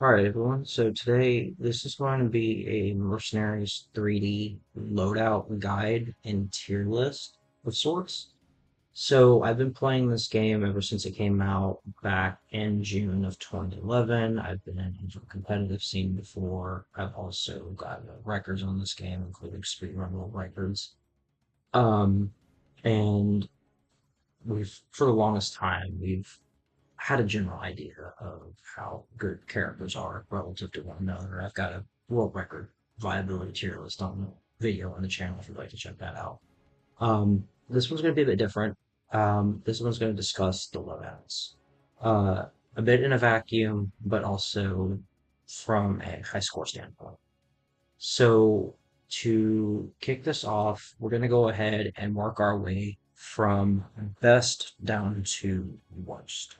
Alright, everyone. So today, this is going to be a Mercenaries 3D loadout guide and tier list of sorts. So I've been playing this game ever since it came out back in June of 2011. I've been in the competitive scene before. I've also got records on this game, including speed rumble records. Um, and for the longest time, we've had a general idea of how good characters are relative to one another. I've got a world record viability tier list on the video on the channel if you'd like to check that out. This one's going to be a bit different. This one's going to discuss the loadouts. Uh, a bit in a vacuum, but also from a high score standpoint. So to kick this off, we're going to go ahead and work our way from best down to worst,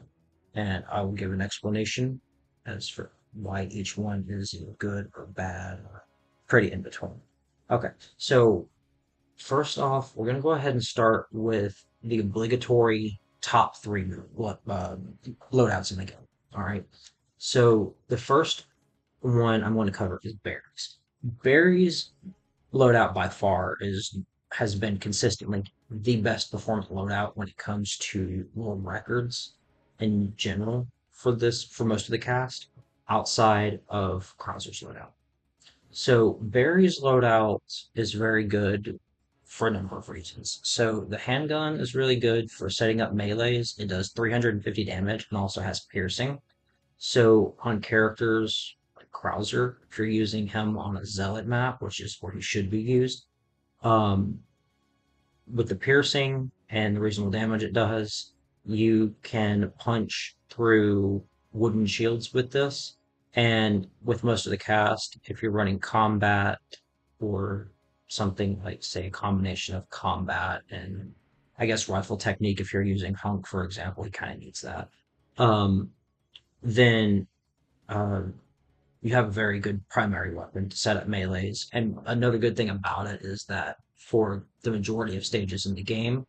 and I will give an explanation as for why each one is either good or bad or pretty in between. Okay, so first off, we're going to go ahead and start with the obligatory top three loadouts in the game. All right, so the first one I'm going to cover is berries. Berries loadout by far is has been consistently the best performance loadout when it comes to world records in general for most of the cast outside of Krauser's loadout. So Barry's loadout is very good for a number of reasons. So the handgun is really good for setting up melees. It does 350 damage and also has piercing. So on characters like Krauser, if you're using him on a zealot map, which is where he should be used, um, with the piercing and the reasonable damage it does, you can punch through wooden shields with this. And with most of the cast, if you're running combat or something like, say, a combination of combat and I guess rifle technique, if you're using Hunk, for example, he kind of needs that. Um, then uh, you have a very good primary weapon to set up melees. And another good thing about it is that for the majority of stages in the game,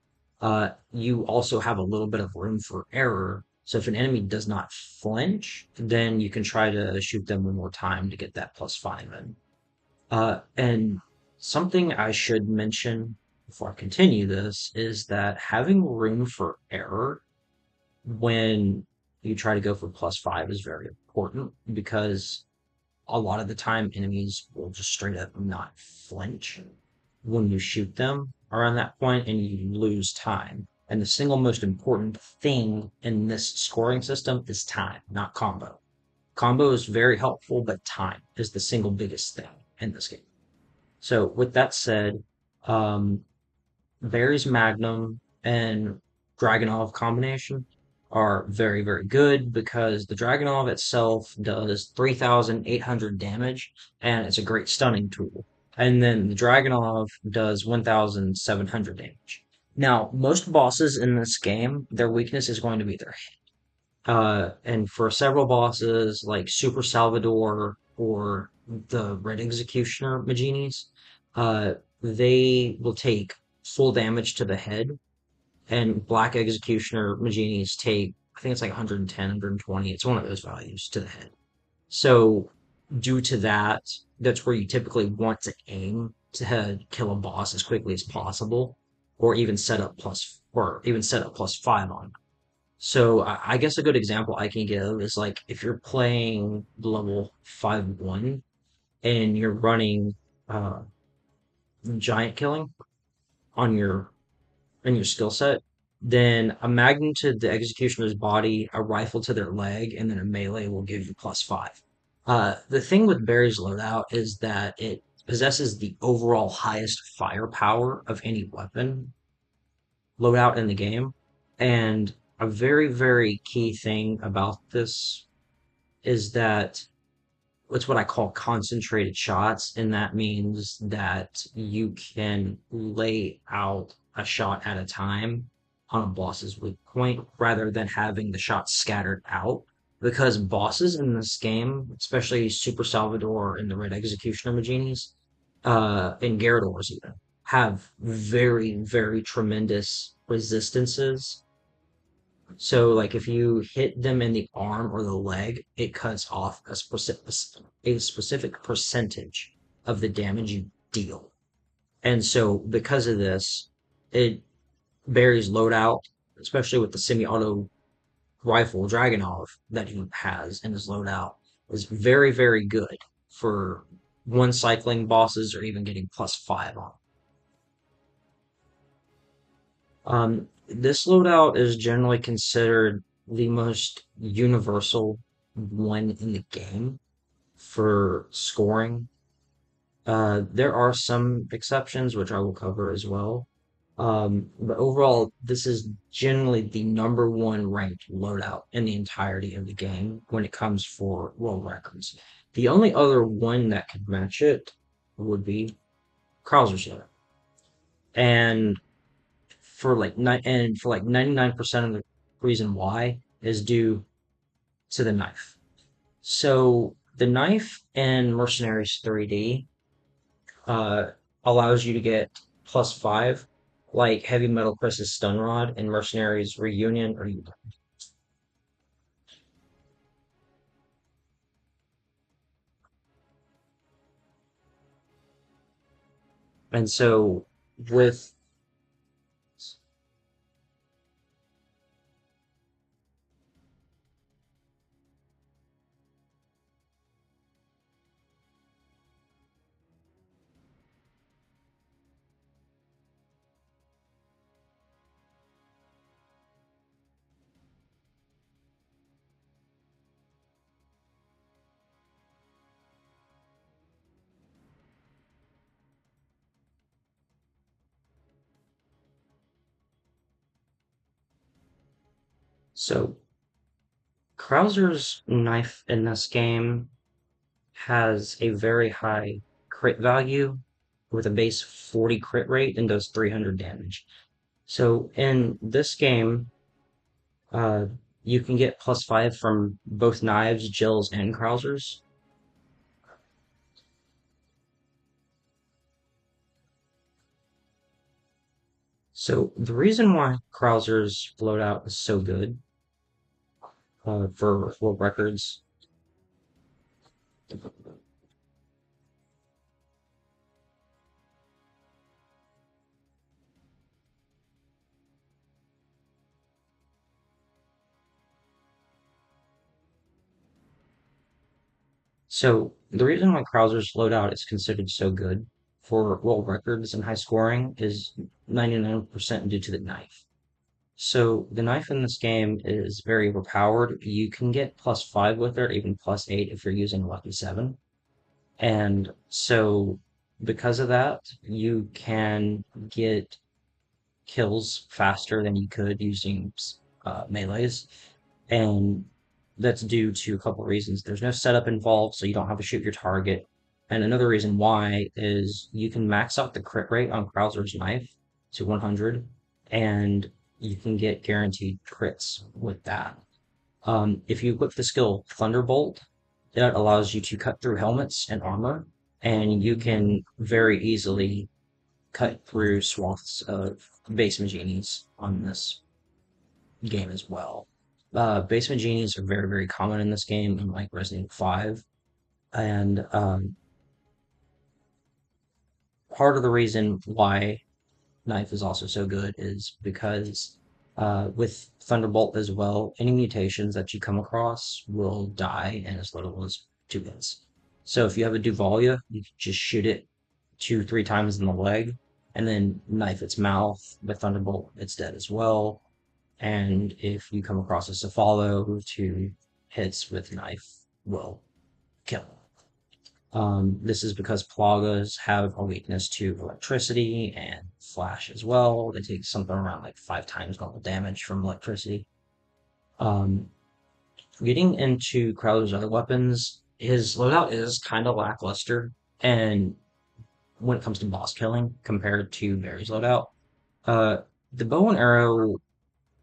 you also have a little bit of room for error. So if an enemy does not flinch, then you can try to shoot them one more time to get that +5 in. And something I should mention before I continue this is that having room for error when you try to go for +5 is very important because a lot of the time enemies will just straight up not flinch when you shoot them around that point and you lose time. And the single most important thing in this scoring system is time, not combo. Combo is very helpful, but time is the single biggest thing in this game. So with that said, um, Barry's Magnum and Dragonov combination are very, very good because the Dragonov itself does 3,800 damage and it's a great stunning tool. And then the Dragonov does 1,700 damage. Now, most bosses in this game, their weakness is going to be their hit. And for several bosses like Super Salvador or the Red Executioner Maginis, uh, they will take full damage to the head, and Black Executioner Maginis take, I think it's like 110, 120. It's one of those values to the head. So, due to that, that's where you typically want to aim to kill a boss as quickly as possible, or even set up +5 on. So, I guess a good example I can give is like if you're playing level 5-1 and you're running uh, giant killing on your in your skill set, then a magnum to the executioner's body, a rifle to their leg, and then a melee will give you +5. The thing with Barry's loadout is that it possesses the overall highest firepower of any weapon loadout in the game. And a very, very key thing about this is that it's what I call concentrated shots, and that means that you can lay out a shot at a time on a boss's weak point rather than having the shots scattered out. Because bosses in this game, especially Super Salvador and the Red Executioner Maginis, and Gyarados even, have very, very tremendous resistances So, like, if you hit them in the arm or the leg, it cuts off a specific percentage of the damage you deal. And so, because of this, it Barry's loadout, especially with the semi-auto rifle Dragonov that he has in his loadout, is very, very good for one cycling bosses or even getting +5 on. This loadout is generally considered the most universal one in the game for scoring. There are some exceptions, which I will cover as well. But overall, this is generally the number one ranked loadout in the entirety of the game when it comes for world records. The only other one that could match it would be Krauser's loadout. And for like 99% of the reason why is due to the knife. So the knife in Mercenaries 3D uh, allows you to get +5, like Heavy Metal Chris's Stun Rod and Mercenaries Reunion. And so with so Krauser's knife in this game has a very high crit value with a base 40 crit rate and does 300 damage. So in this game, uh, you can get +5 from both knives, Jills, and Krausers. So the reason why Krauser's loadout is so good for world records. So the reason why Krauser's loadout is considered so good for world records and high scoring is 99% due to the knife. So the knife in this game is very overpowered. You can get +5 with it, even +8 if you're using Lucky 7. And so because of that, you can get kills faster than you could using melees. And that's due to a couple of reasons. There's no setup involved, so you don't have to shoot your target. And another reason why is you can max out the crit rate on Krauser's knife to 100, and you can get guaranteed crits with that. If you equip the skill Thunderbolt, that allows you to cut through helmets and armor, and you can very easily cut through swaths of basement genies on this game as well. Basement genies are very, very common in this game, unlike Resident Evil 5. And part of the reason why Knife is also so good is because with Thunderbolt as well, any mutations that you come across will die in as little as 2 hits. So if you have a Duvalia, you can just shoot it 2, 3 times in the leg, and then knife its mouth. With Thunderbolt, it's dead as well. And if you come across a Cephalo, 2 hits with knife will kill. This is because Plagas have a weakness to electricity and flash as well. They take something around like 5 times normal damage from electricity. Um, Getting into Crowder's other weapons, his loadout is kind of lackluster, and when it comes to boss killing compared to Barry's loadout, uh, the bow and arrow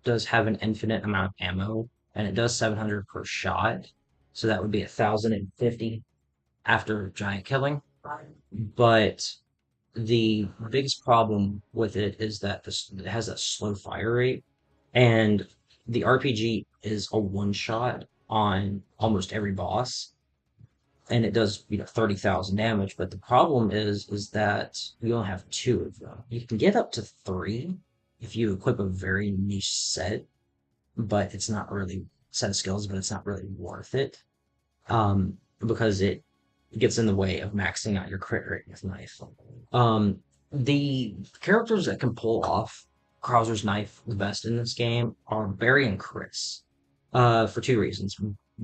does have an infinite amount of ammo, and it does 700 per shot, so that would be 1,050 after giant killing. But the biggest problem with it is that it has a slow fire rate, and the RPG is a one shot on almost every boss, and it does 30,000 damage. But the problem is that you only have two of them. You can get up to three if you equip a very niche set, but it's not really set of skills, but it's not really worth it, because it gets in the way of maxing out your crit rate with knife. The characters that can pull off Krauser's knife the best in this game are Barry and Chris, for two reasons.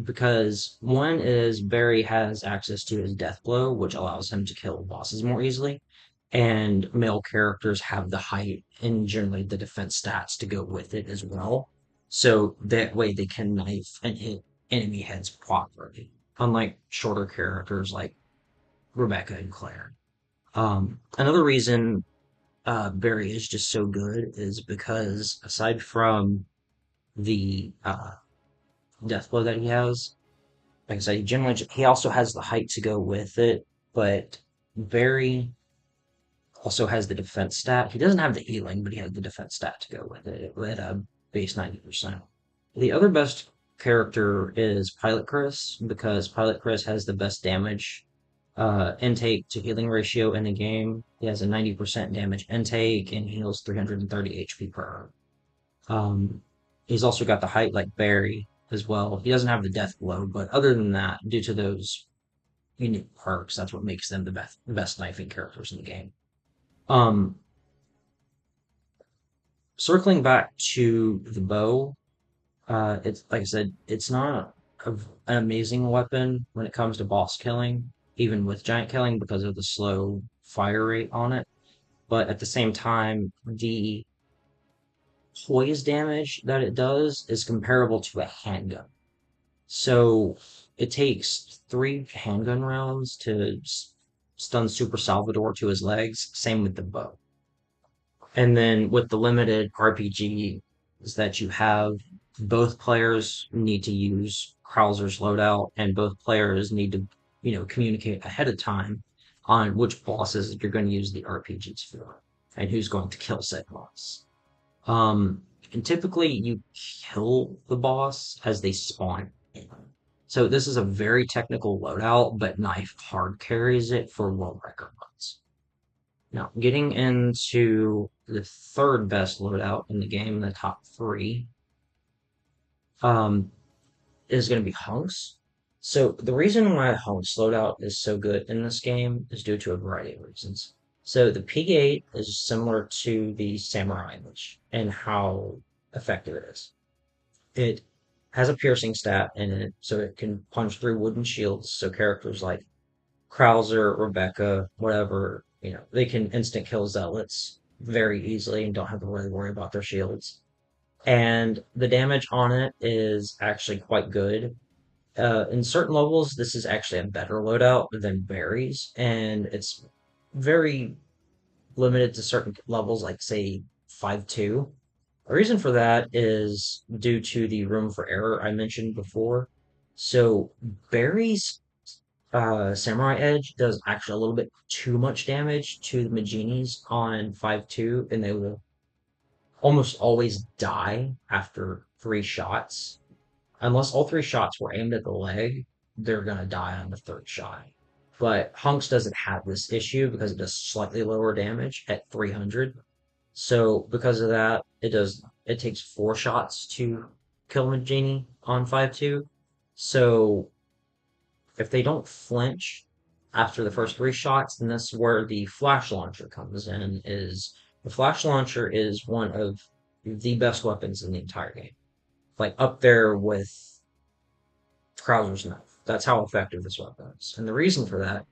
Because one is Barry has access to his death blow, which allows him to kill bosses more easily, and male characters have the height and generally the defense stats to go with it as well. So that way they can knife and hit enemy heads properly, unlike shorter characters like Rebecca and Claire. Another reason Barry is just so good is because aside from the death blow that he has, like I said, he also has the height to go with it, but Barry also has the defense stat. He doesn't have the healing, but he has the defense stat to go with it at a base 90%. The other best character is Pilot Chris because Pilot Chris has the best damage intake to healing ratio in the game. He has a 90% damage intake and heals 330 HP per hour. He's also got the height like Barry as well. He doesn't have the death blow, but other than that, due to those unique perks, that's what makes them the best knifing characters in the game. Um, Circling back to the bow, it's like I said, it's not an amazing weapon when it comes to boss killing, even with giant killing because of the slow fire rate on it. But at the same time, the poise damage that it does is comparable to a handgun. So it takes three handgun rounds to stun Super Salvador to his legs. Same with the bow. And then with the limited RPG is that you have, both players need to use Krauser's loadout, and both players need to, communicate ahead of time on which bosses you're going to use the RPGs for and who's going to kill said boss. And typically you kill the boss as they spawn. So this is a very technical loadout, but knife hard carries it for world record runs. Now, getting into the third best loadout in the game, the top three, um, is going to be Hunks. So the reason why Hunks loadout is so good in this game is due to a variety of reasons. So the P8 is similar to the Samurai Image and how effective it is. It has a piercing stat in it, so it can punch through wooden shields. So characters like Krauser, Rebecca, whatever, they can instant kill zealots very easily and don't have to really worry about their shields. And the damage on it is actually quite good. In certain levels, this is actually a better loadout than Barry's, and it's very limited to certain levels, like say 5-2. A reason for that is due to the room for error I mentioned before. So Barry's Samurai Edge does actually a little bit too much damage to the Maginis on 5-2, and they will almost always die after three shots. Unless all three shots were aimed at the leg, they're gonna die on the third shot. But Hunks doesn't have this issue because it does slightly lower damage at 300. So because of that, it takes four shots to kill Magini on 5-2. So if they don't flinch after the first three shots, then that's where the flash launcher comes in. Is the flash launcher is one of the best weapons in the entire game, like up there with Krauser's knife. That's how effective this weapon is, and the reason for that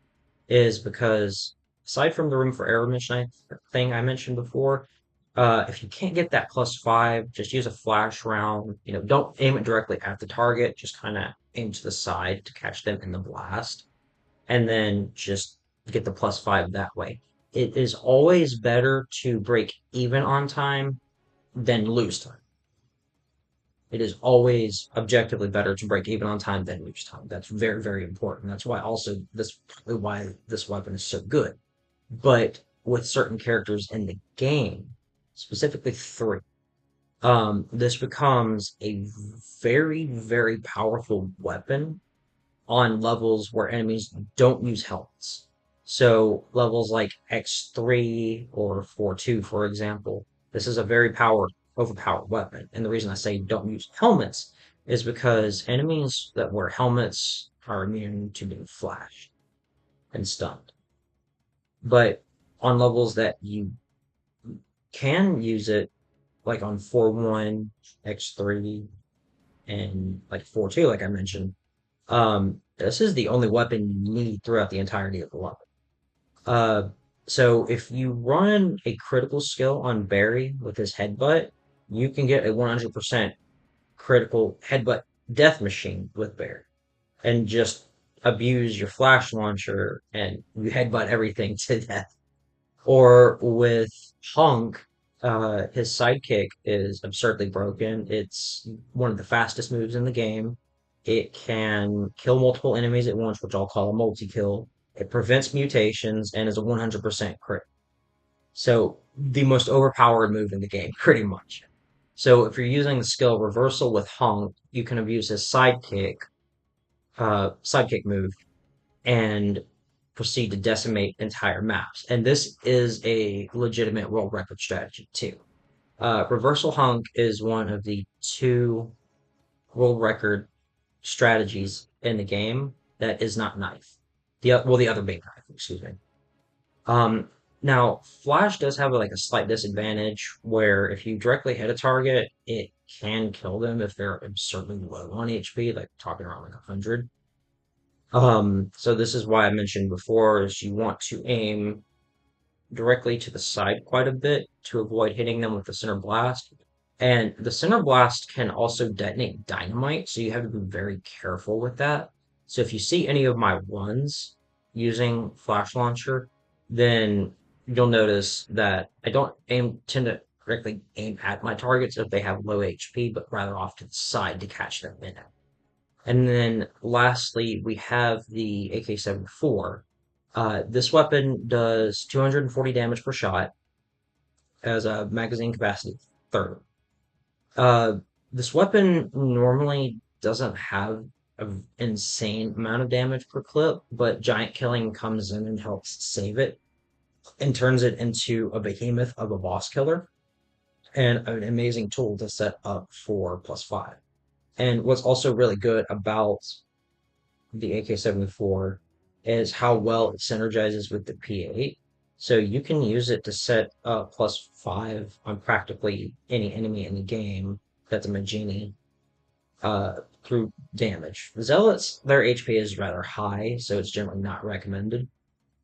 is because aside from the room for error mission thing I mentioned before, if you can't get that +5, just use a flash round. Don't aim it directly at the target. Just kind of aim to the side to catch them in the blast, and then just get the +5 that way. It is always better to break even on time than lose time. It is always objectively better to break even on time than lose time. That's very, very important. That's why also this probably why this weapon is so good. But with certain characters in the game, specifically three, this becomes a very, very powerful weapon on levels where enemies don't use helmets. So levels like X3 or 4-2, for example, this is a very overpowered weapon. And the reason I say don't use helmets is because enemies that wear helmets are immune to being flashed and stunned. But on levels that you can use it, like on 4-1, X3, and like 4-2, like I mentioned, this is the only weapon you need throughout the entirety of the level. Uh, so if you run a critical skill on Barry with his headbutt, you can get a 100% critical headbutt death machine with Barry and just abuse your flash launcher and you headbutt everything to death. Or with Hunk, his sidekick is absurdly broken. It's one of the fastest moves in the game. It can kill multiple enemies at once, which I'll call a multi-kill. It prevents mutations and is a 100% crit. So the most overpowered move in the game, pretty much. So if you're using the skill reversal with Hunk, you can abuse his sidekick move and proceed to decimate entire maps. And this is a legitimate world record strategy too. Reversal Hunk is one of the two world record strategies in the game that is not knife. The other being knife, excuse me. Um, Now Flash does have like a slight disadvantage where if you directly hit a target, it can kill them if they're absurdly low on HP, like talking around like 100. So this is why I mentioned before is you want to aim directly to the side quite a bit to avoid hitting them with the center blast. And the center blast can also detonate dynamite, so you have to be very careful with that. So if you see any of my runs using flash launcher, then you'll notice that I don't tend to directly aim at my targets if they have low HP, but rather off to the side to catch them in it. And then lastly, we have the AK-74. This weapon does 240 damage per shot as a magazine capacity 30. Uh, this weapon normally doesn't have an insane amount of damage per clip, but Giant Killing comes in and helps save it and turns it into a behemoth of a boss killer and an amazing tool to set up for +5. And what's also really good about the AK-74 is how well it synergizes with the P8. So you can use it to set +5 on practically any enemy in the game that's a Magini through damage. Zealots, their HP is rather high, so it's generally not recommended.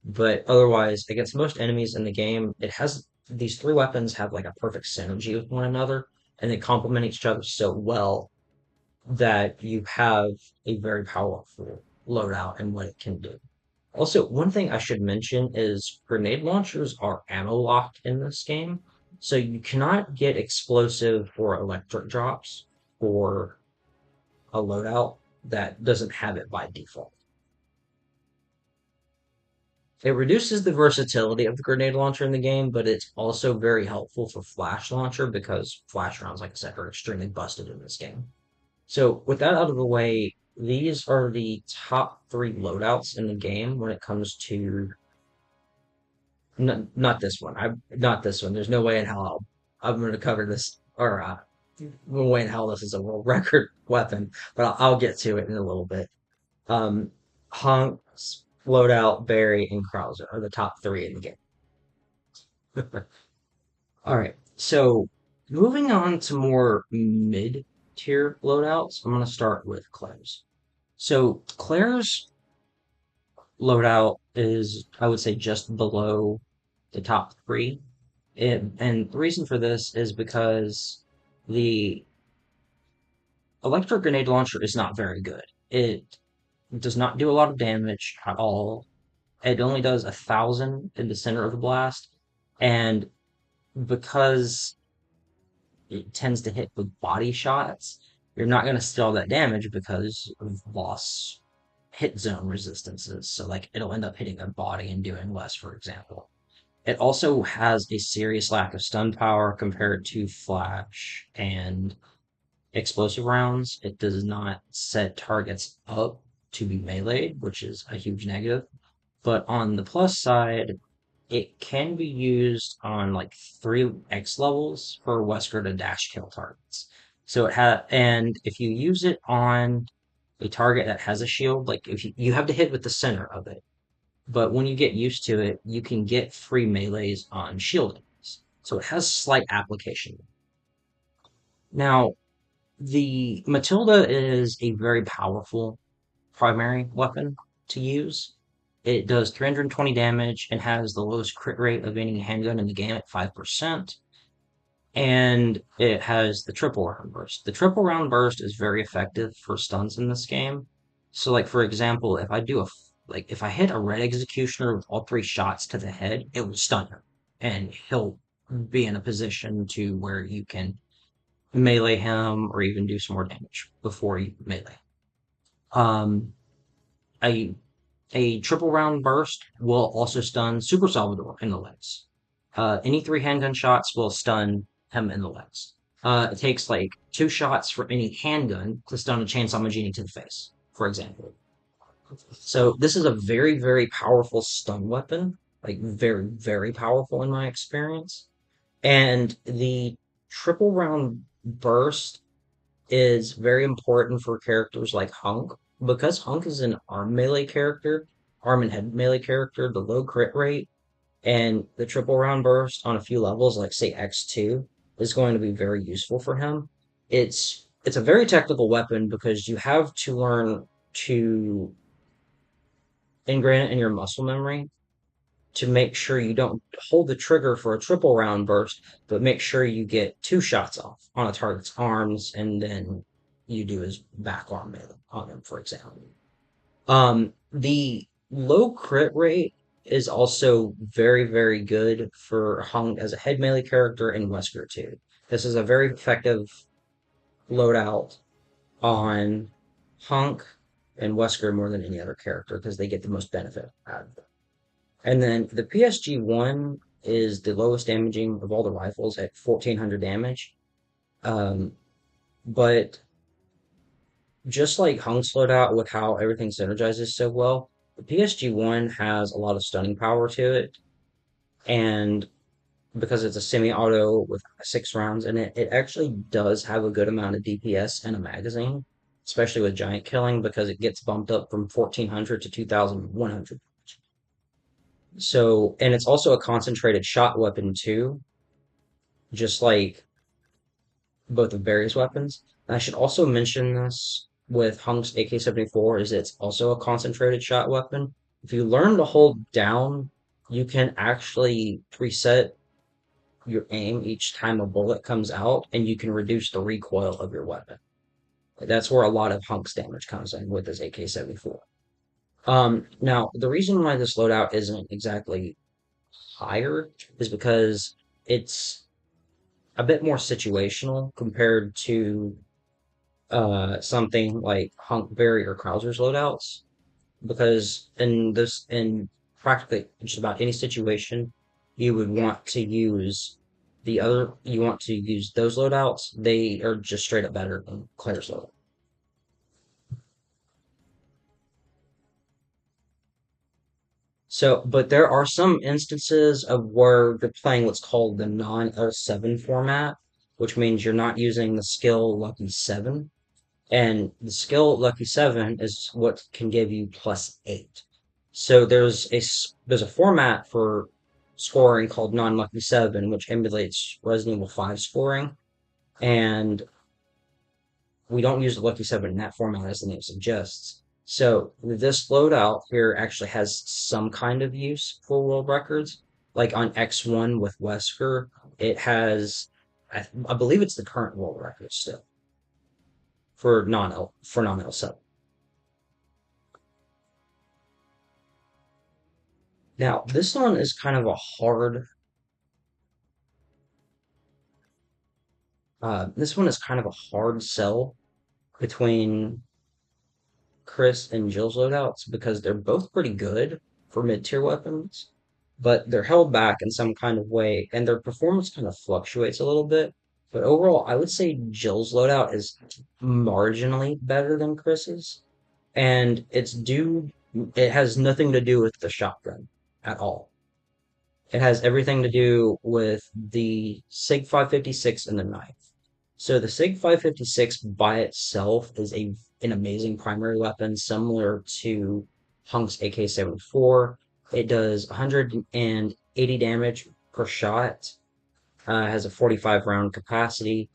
But otherwise, against most enemies in the game, it has these three weapons have like a perfect synergy with one another, and they complement each other so well that you have a very powerful loadout and what it can do. Also, one thing I should mention is grenade launchers are ammo locked in this game, so you cannot get explosive or electric drops for a loadout that doesn't have it by default. It reduces the versatility of the grenade launcher in the game, but it's also very helpful for flash launcher because flash rounds, like I said, are extremely busted in this game. So with that out of the way, these are the top three loadouts in the game when it comes to not this one. Not this one. There's no way in hell I'm going to cover this or no way in hell this is a world record weapon, but I'll get to it in a little bit. Um, Hunks, Loadout, Barry, and Krauser are the top three in the game. All right, so moving on to more mid-tier loadouts, I'm going to start with Claire's. So Claire's loadout is, I would say, just below the top three. And the reason for this is because the electric grenade launcher is not very good. It does not do a lot of damage at all. It only does 1,000 in the center of the blast. And because it tends to hit with body shots, you're not going to steal that damage because of loss hit zone resistances. So like it'll end up hitting their body and doing less, for example. It also has a serious lack of stun power compared to flash and explosive rounds. It does not set targets up to be meleeed, which is a huge negative. But on the plus side, it can be used on like 3x levels for Wesker to dash kill targets. And if you use it on a target that has a shield, like if you have to hit with the center of it, but when you get used to it, you can get free melees on shield enemies. So it has slight application. Now, the Matilda is a very powerful primary weapon to use. It does 320 damage and has the lowest crit rate of any handgun in the game at 5%. And it has the triple round burst. The triple round burst is very effective for stuns in this game. So, like for example, if I hit a red executioner with all three shots to the head, it will stun him, and he'll be in a position to where you can melee him or even do some more damage before you melee. Um, a a triple round burst will also stun Super Salvador in the legs. Any three handgun shots will stun him in the legs. It takes like two shots for any handgun to stun a Chainsaw Magini to the face, for example. So this is a very, very powerful stun weapon, like very, very powerful in my experience. And the triple round burst is very important for characters like Hunk. Because Hunk is an arm and head melee character, the low crit rate and the triple round burst on a few levels, like say X2, is going to be very useful for him. It's a very technical weapon because you have to learn to ingrain it in your muscle memory to make sure you don't hold the trigger for a triple round burst, but make sure you get two shots off on a target's arms, and then you do his back arm melee on him, for example. The low crit rate is also very, very good for Hung as a head melee character in Wesker too. This is a very effective loadout on Hunk and Wesker more than any other character because they get the most benefit out of it. And then the PSG-1 is the lowest damaging of all the rifles at 1400 damage. Um, but just like Hung's loadout with how everything synergizes so well, the PSG-1 has a lot of stunning power to it. And because it's a semi-auto with 6 rounds in it, it actually does have a good amount of DPS in a magazine, especially with giant killing because it gets bumped up from 1400 to 2100. So, and it's also a concentrated shot weapon too, just like both of Barry's weapons. And I should also mention this with Hunk's AK-74 is it's also a concentrated shot weapon. If you learn to hold down, you can actually preset your aim each time a bullet comes out, and you can reduce the recoil of your weapon. That's where a lot of Hunk's damage comes in with his AK-74. Now, the reason why this loadout isn't exactly higher is because it's a bit more situational compared to something like Hunkberry or Krauser's loadouts. Because in practically just about any situation, you would want to use you want to use those loadouts. They are just straight up better than Claire's loadout. So, but there are some instances of where you're playing what's called the non-L7 format, which means you're not using the skill Lucky 7. And the skill Lucky 7 is what can give you +8. So there's a format for scoring called non-Lucky 7, which emulates Resident Evil 5 scoring. And we don't use the Lucky 7 in that format as the name suggests. So this loadout here actually has some kind of use for world records. Like on X1 with Wesker, it has, I believe it's the current world record still for non-L7. Now, this one is kind of a this one is kind of a hard sell between Chris and Jill's loadouts because they're both pretty good for mid-tier weapons. but they're held back in some kind of way, and their performance kind of fluctuates a little bit. But overall, I would say Jill's loadout is marginally better than Chris's, and it has nothing to do with the shotgun at all. It has everything to do with the SIG 556 and the knife. So the SIG 556 by itself is an amazing primary weapon, similar to Hunk's AK-74. It does 180 damage per shot, has a 45 round capacity,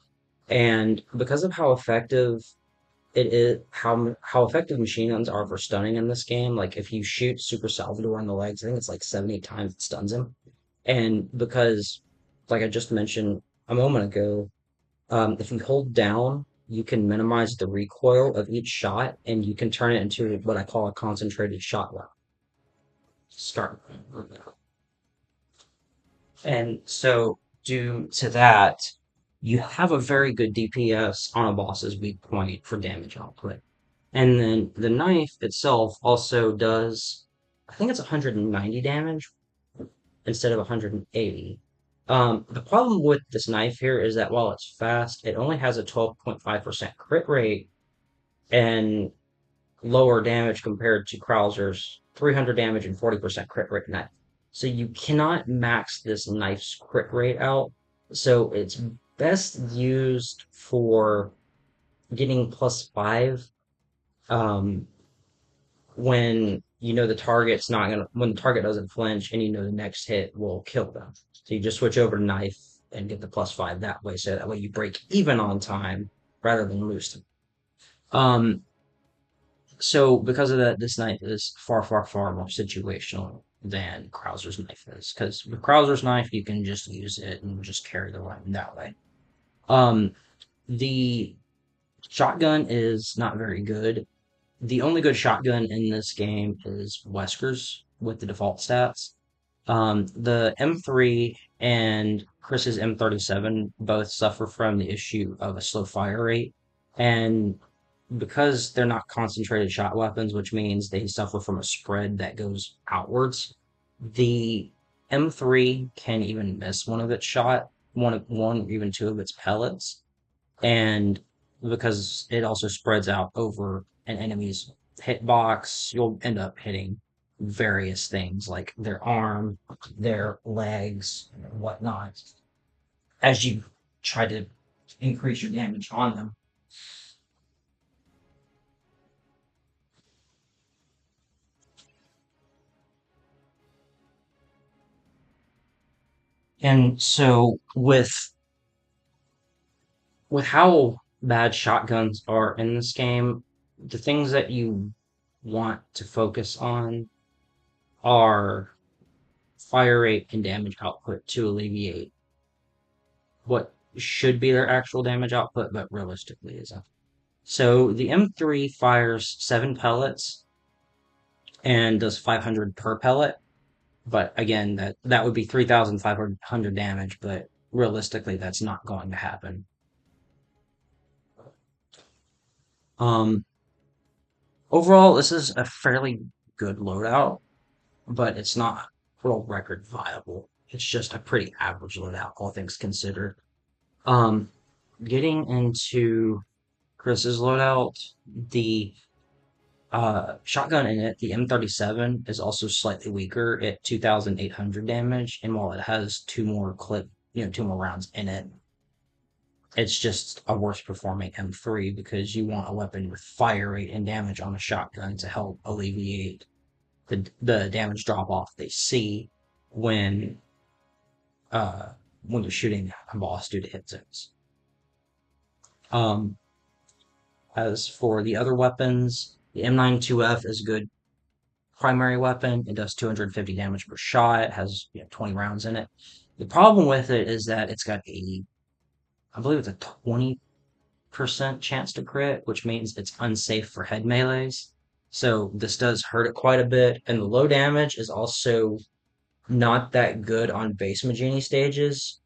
and because of how effective machine guns are for stunning in this game, like if you shoot Super Salvador in the legs, I think it's like 70 times it stuns him. And because, like I just mentioned a moment ago, if you hold down, you can minimize the recoil of each shot, and you can turn it into what I call a concentrated shot round. Start. And so, due to that, you have a very good DPS on a boss's weak point for damage output. And then the knife itself also does, I think it's 190 damage instead of 180. The problem with this knife here is that while it's fast, it only has a 12.5% crit rate and lower damage compared to Krauser's 300 damage and 40% crit rate knife. So you cannot max this knife's crit rate out. So it's best used for getting +5 um, when you know the target's not gonna when the target doesn't flinch and you know the next hit will kill them. So you just switch over to knife and get the +5 that way. So that way you break even on time rather than lose them. Um, so because of that, this knife is far, far, far more situational than Krauser's knife is. Because with Krauser's knife, you can just use it and just carry the weapon that way. Um, the shotgun is not very good. The only good shotgun in this game is Wesker's with the default stats. The M3 and Chris's M37 both suffer from the issue of a slow fire rate, and because they're not concentrated shot weapons, which means they suffer from a spread that goes outwards, the M3 can even miss one of its shot, one or even two of its pellets, and because it also spreads out over an enemy's hitbox, you'll end up hitting various things like their arm, their legs, and whatnot as you try to increase your damage on them. And so with how bad shotguns are in this game, the things that you want to focus on are fire rate and damage output to alleviate what should be their actual damage output, but realistically isn't. So the M3 fires 7 pellets and does 500 per pellet, but again, that would be 3,500 damage, but realistically, that's not going to happen. Um, Overall, this is a fairly good loadout, but it's not world record viable. It's just a pretty average loadout, all things considered. Um, Getting into Chris's loadout, the shotgun in it, the M37, is also slightly weaker at 2,800 damage, and while it has two more rounds in it, it's just a worse performing M3 because you want a weapon with fire rate and damage on a shotgun to help alleviate the damage drop off they see when uh when you're shooting a boss due to hit zones. Um, as for the other weapons, the M92F is a good primary weapon. It does 250 damage per shot. It has 20 rounds in it. The problem with it is that it's got I believe it's a 20% chance to crit, which means it's unsafe for head melees. So this does hurt it quite a bit, and the low damage is also not that good on base Magini stages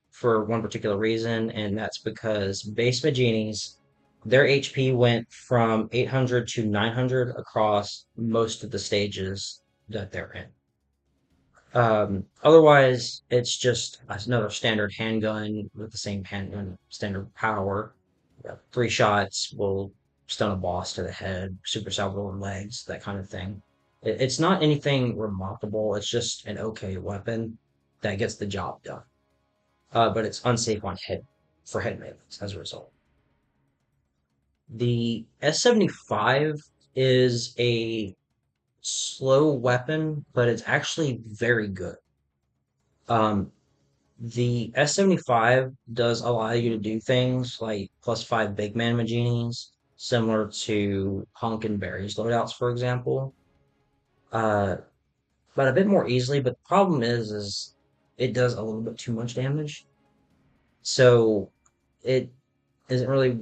for one particular reason, and that's because base Maginis, their HP went from 800 to 900 across most of the stages that they're in. Otherwise, it's just another standard handgun with the same handgun standard power. Yeah, 3 shots will stun a boss to the head, super salvo and legs, that kind of thing. It's not anything remarkable. It's just an okay weapon that gets the job done. But it's unsafe on hit for head melees as a result. The S75 is a slow weapon, but it's actually very good. Um, The S75 does allow you to do things like +5 big man Maginis, similar to Hunk and Barry's loadouts, for example, uh, but a bit more easily. But the problem is it does a little bit too much damage, so it isn't really.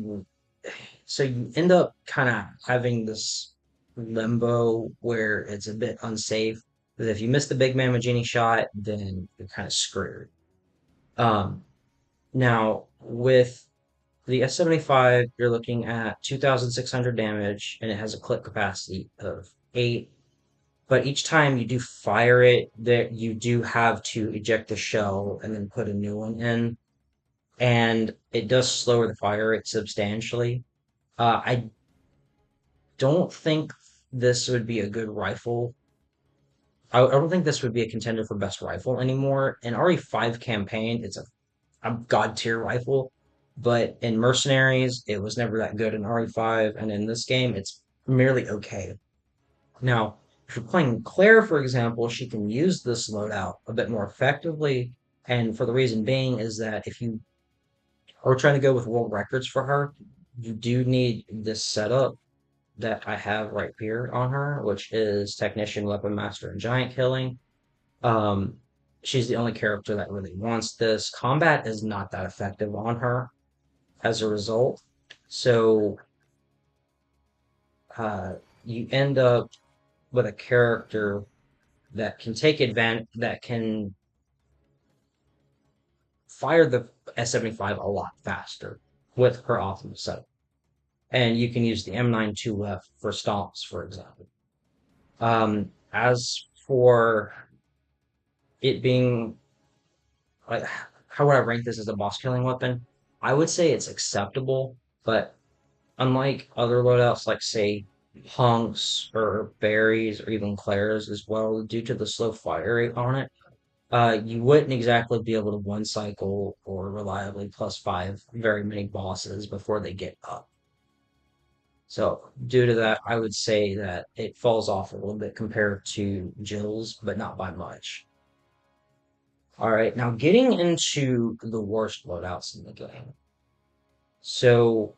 So you end up kind of having this limbo where it's a bit unsafe. Because if you miss the big man Magini shot, then you're kind of screwed. Um, Now, with the S75, you're looking at 2,600 damage, and it has a clip capacity of 8. But each time you do fire it, that you do have to eject the shell and then put a new one in, and it does slower the fire rate substantially. I don't think this would be a good rifle. I don't think this would be a contender for best rifle anymore. In RE5 campaign, it's a god tier rifle, but in Mercenaries, it was never that good in RE5, and in this game, it's merely okay. Now, if you're playing Claire, for example, she can use this loadout a bit more effectively, and for the reason being is that if you are trying to go with world records for her, you do need this setup that I have right here on her, which is Technician, Weapon Master, and Giant Killing. Um, she's the only character that really wants this. Combat is not that effective on her as a result. So uh, you end up with a character that can take advantage, that can fire the S75 a lot faster with her optimal setup. And you can use the M92F for stomps, for example. As for it being like, how would I rank this as a boss killing weapon? I would say it's acceptable, but unlike other loadouts like say Hunks or Berries or even Claire's as well, due to the slow fire rate on it, you wouldn't exactly be able to one cycle or reliably +5 very many bosses before they get up. So due to that, I would say that it falls off a little bit compared to Jill's, but not by much. All right, now getting into the worst loadouts in the game. So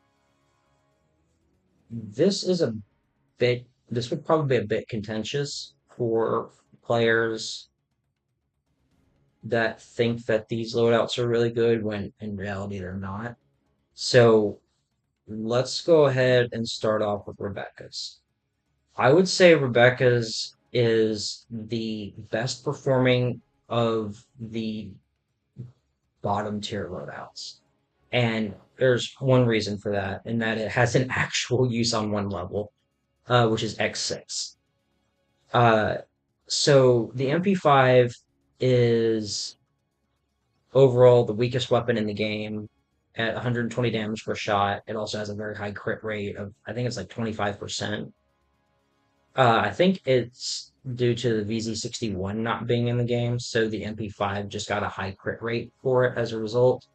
this is a this would probably be a bit contentious for players that think that these loadouts are really good when in reality they're not. So let's go ahead and start off with Rebecca's. I would say Rebecca's is the best performing of the bottom tier loadouts. And there's one reason for that, and that it has an actual use on one level, which is X6. Uh, so the MP5 is overall the weakest weapon in the game at 120 damage per shot. It also has a very high crit rate of, I think it's like 25%. I think it's due to the VZ61 not being in the game, so the MP5 just got a high crit rate for it as a result.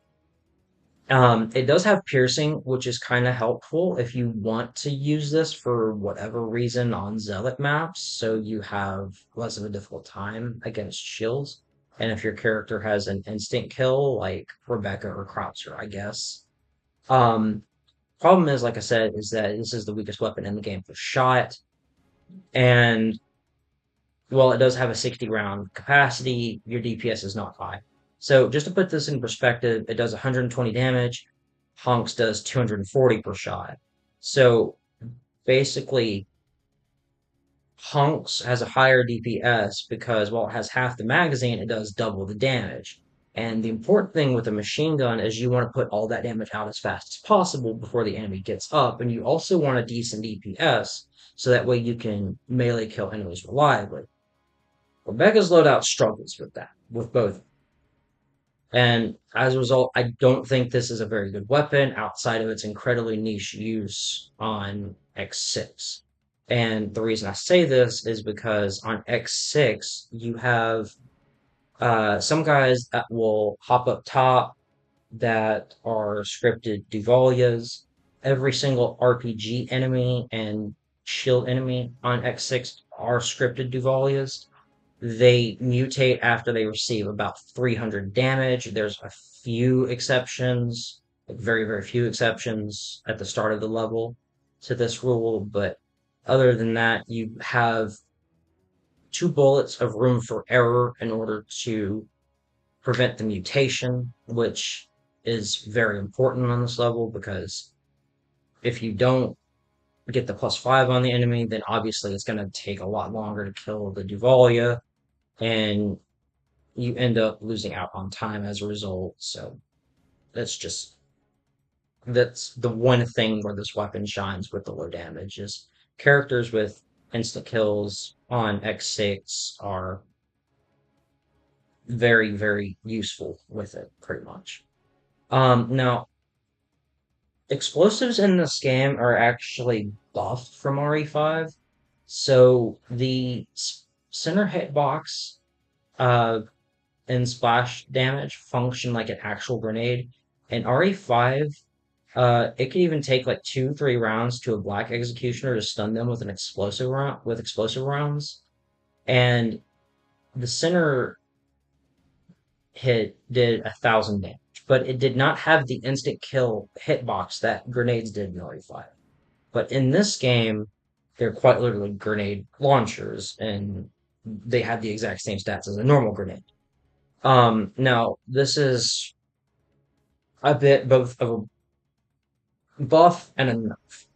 It does have piercing, which is kind of helpful if you want to use this for whatever reason on zealot maps, so you have less of a difficult time against shields. And if your character has an instant kill, like Rebecca or Cropser, I guess. Um, Problem is, like I said, is that this is the weakest weapon in the game for shot, and while it does have a 60 round capacity, your DPS is not high. So just to put this in perspective, it does 120 damage. Hunks does 240 per shot. So basically, Hunks has a higher DPS because while it has half the magazine, it does double the damage. And the important thing with a machine gun is you want to put all that damage out as fast as possible before the enemy gets up. And you also want a decent DPS so that way you can melee kill enemies reliably. Rebecca's loadout struggles with that, with both. And as a result, I don't think this is a very good weapon outside of its incredibly niche use on X6. And the reason I say this is because on X6, you have some guys that will hop up top that are scripted Duvalias. Every single RPG enemy and shield enemy on X6 are scripted Duvalias. They mutate after they receive about 300 damage. There's a few exceptions, like very, very few exceptions at the start of the level to this rule, but other than that, you have two bullets of room for error in order to prevent the mutation, which is very important on this level because if you don't get the +5 on the enemy, then obviously it's going to take a lot longer to kill the Duvalia, and you end up losing out on time as a result. So that's just that's the one thing where this weapon shines with the low damage is characters with instant kills on X6 are very, very useful with it, pretty much. Now explosives in this game are actually buffed from RE5. So the center hitbox uh, and splash damage function like an actual grenade. In RE5, it could even take like 2, 3 rounds to a black executioner to stun them with an explosive round with explosive rounds. And the center hit did 1,000 damage, but it did not have the instant kill hitbox that grenades did in RE5. But in this game, they're quite literally grenade launchers, and they have the exact same stats as a normal grenade. Now this is a bit both of a buff and a nerf.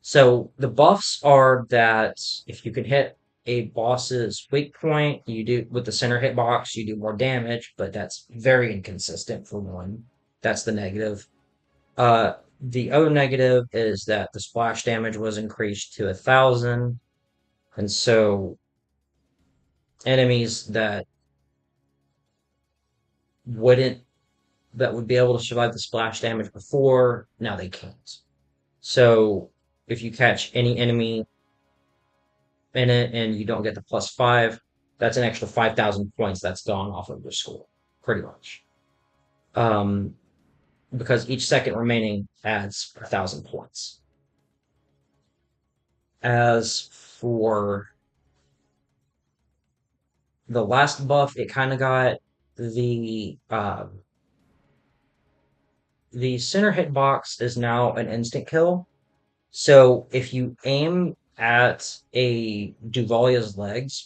So the buffs are that if you can hit a boss's weak point, you do with the center hitbox, you do more damage, but that's very inconsistent for one. That's the negative. The other negative is that the splash damage was increased to 1,000, and so enemies wouldn't that would be able to survive the splash damage before, now they can't. So if you catch any enemy in it and you don't get the +5, that's an extra 5,000 points that's gone off of your score, pretty much. Um, because each second remaining adds 1,000 points. As for the last buff, it kind of got the the center hitbox is now an instant kill. So if you aim at a Duvalia's legs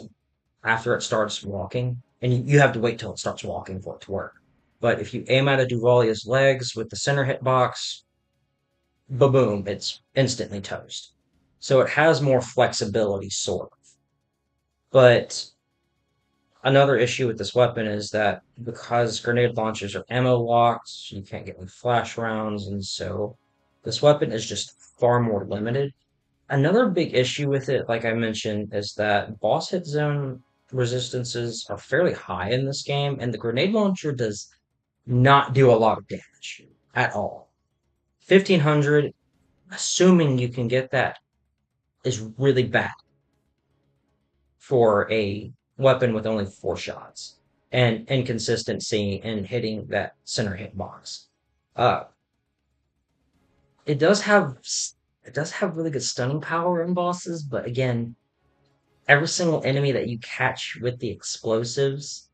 after it starts walking, and you have to wait till it starts walking for it to work. But if you aim at a Duvalia's legs with the center hitbox, boom, it's instantly toast. So it has more flexibility, sort of. But another issue with this weapon is that because grenade launchers are ammo locked, you can't get any flash rounds, and so this weapon is just far more limited. Another big issue with it, like I mentioned, is that boss hit zone resistances are fairly high in this game, and the grenade launcher does not do a lot of damage at all. 1,500, assuming you can get that, is really bad for a weapon with only 4 shots and inconsistency in hitting that center hitbox. Uh, it does have it does have really good stunning power in bosses, but again, every single enemy that you catch with the explosives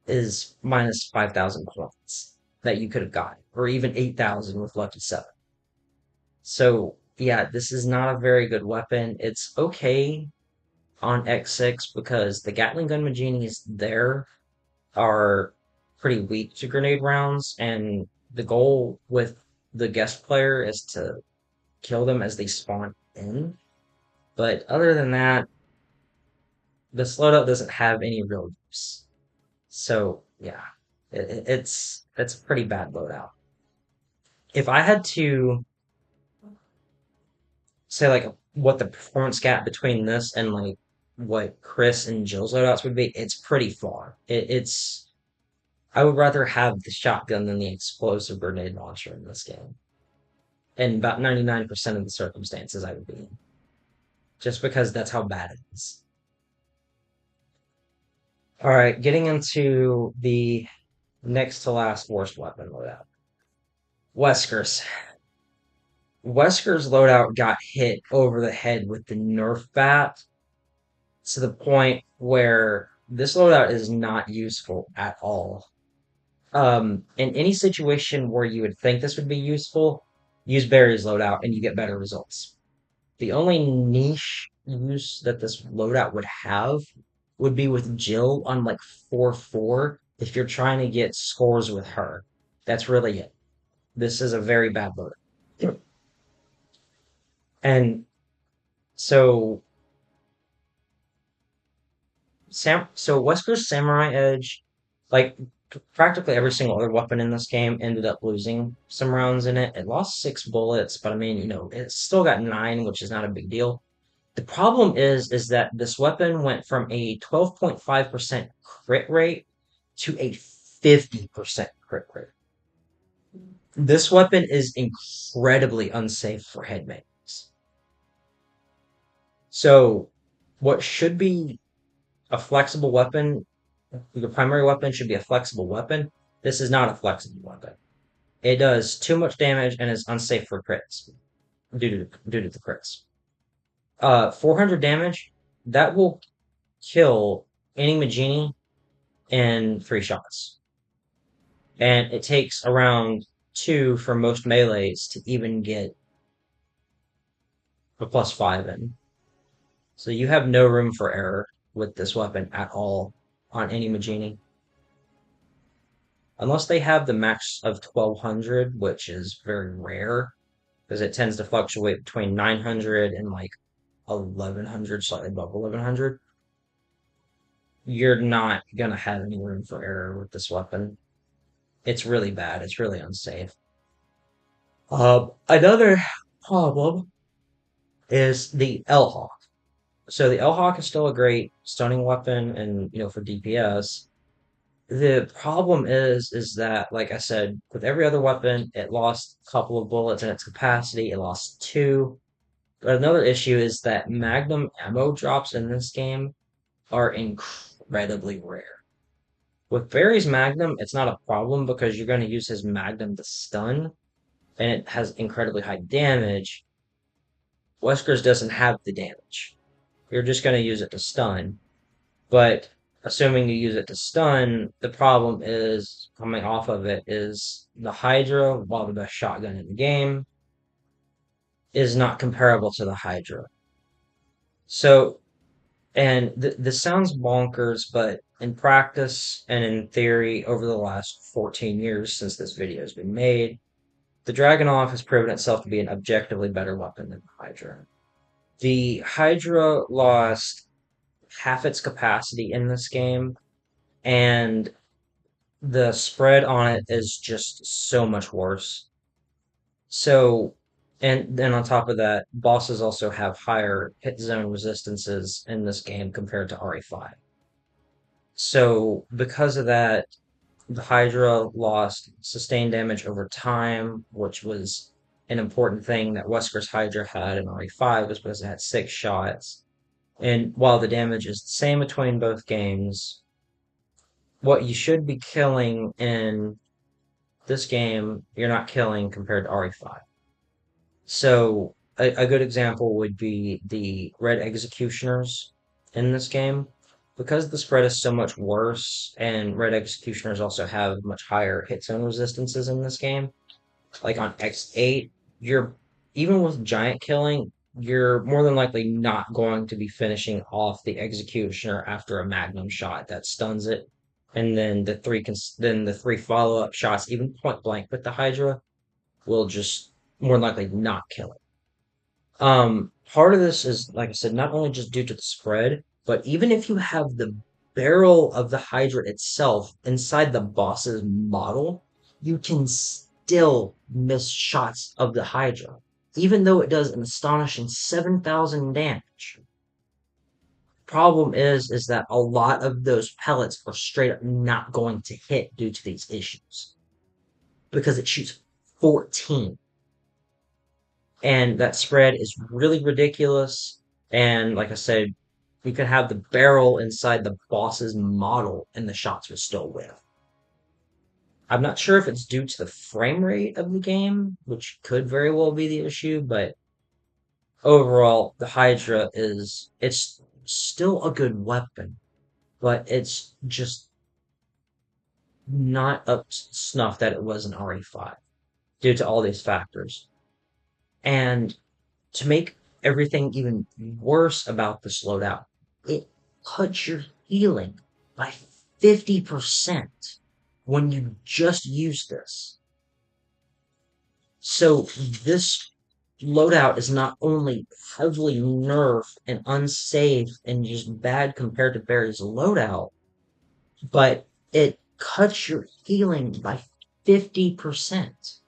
is minus 5,000 points that you could have gotten, or even 8,000 with Lucky 7. So, yeah, this is not a very good weapon. It's okay on X6 because the Gatling gun Maginis there are pretty weak to grenade rounds, and the goal with the guest player is to kill them as they spawn in. But other than that, the loadout doesn't have any real use. So yeah, it's a pretty bad loadout. If I had to say like what the performance gap between this and like what Chris and Jill's loadouts would be, it's pretty far. I would rather have the shotgun than the explosive grenade launcher in this game. In about 99% of the circumstances I would be in. Just because that's how bad it is. Alright, getting into the next to last worst weapon loadout. Wesker's. Wesker's loadout got hit over the head with the Nerf bat to the point where this loadout is not useful at all. In any situation where you would think this would be useful, use Barry's loadout and you get better results. The only niche use that this loadout would have would be with Jill on like 4-4 if you're trying to get scores with her. That's really it. This is a very bad loadout. And so Wesker's Samurai Edge, like practically every single other weapon in this game ended up losing some rounds in it. It lost 6 bullets, but I mean, it still got 9, which is not a big deal. The problem is that this weapon went from a 12.5% crit rate to a 50% crit rate. This weapon is incredibly unsafe for headmates. So, what should be a flexible weapon, your primary weapon should be a flexible weapon. This is not a flexible weapon. It does too much damage and is unsafe for crits due to the crits. 400 damage, that will kill any Magini in 3 shots. And it takes around 2 for most melees to even get a +5 in. So you have no room for error with this weapon at all on any Magini. Unless they have the max of 1200, which is very rare, because it tends to fluctuate between 900 and like 1100, slightly above 1100. You're not gonna have any room for error with this weapon. It's really bad. It's really unsafe. Another problem is the L-Hawk. So the L-Hawk is still a great stunning weapon and for DPS. The problem is that, like I said, with every other weapon, it lost a couple of bullets in its capacity. It lost 2. But another issue is that Magnum ammo drops in this game are incredibly rare. With Barry's Magnum, it's not a problem because you're going to use his Magnum to stun, and it has incredibly high damage. Wesker's doesn't have the damage. You're just going to use it to stun. But assuming you use it to stun, the problem is coming off of it is the Hydra, while the best shotgun in the game, is not comparable to the Hydra. So, and this sounds bonkers, but in practice and in theory, over the last 14 years since this video has been made, the Dragunov has proven itself to be an objectively better weapon than the Hydra. The Hydra lost half its capacity in this game, and the spread on it is just so much worse. So, and then on top of that, bosses also have higher hit zone resistances in this game compared to RE5. So, because of that, the Hydra lost sustained damage over time, which was an important thing that Wesker's Hydra had in RE5 was because it had 6 shots. And while the damage is the same between both games, what you should be killing in this game, you're not killing compared to RE5. So a good example would be the red executioners in this game. Because the spread is so much worse, and red executioners also have much higher hit zone resistances in this game. Like on X8, you're even with giant killing, you're more than likely not going to be finishing off the executioner after a magnum shot that stuns it, and then the three follow-up shots, even point blank with the Hydra, will just more than likely not kill it. Part of this is, like I said, not only just due to the spread, but even if you have the barrel of the Hydra itself inside the boss's model, you can still miss shots of the Hydra, even though it does an astonishing 7,000 damage. problem is that a lot of those pellets are straight up not going to hit due to these issues because it shoots 14, and that spread is really ridiculous. And like I said, you could have the barrel inside the boss's model and the shots would still whiff. I'm not sure if it's due to the frame rate of the game, which could very well be the issue, but overall, the Hydra it's still a good weapon, but it's just not up to snuff that it was in RE5 due to all these factors. And to make everything even worse about the slowdown, it cuts your healing by 50% when you just use this. So this loadout is not only heavily nerfed and unsafe and just bad compared to Barry's loadout, but it cuts your healing by 50%.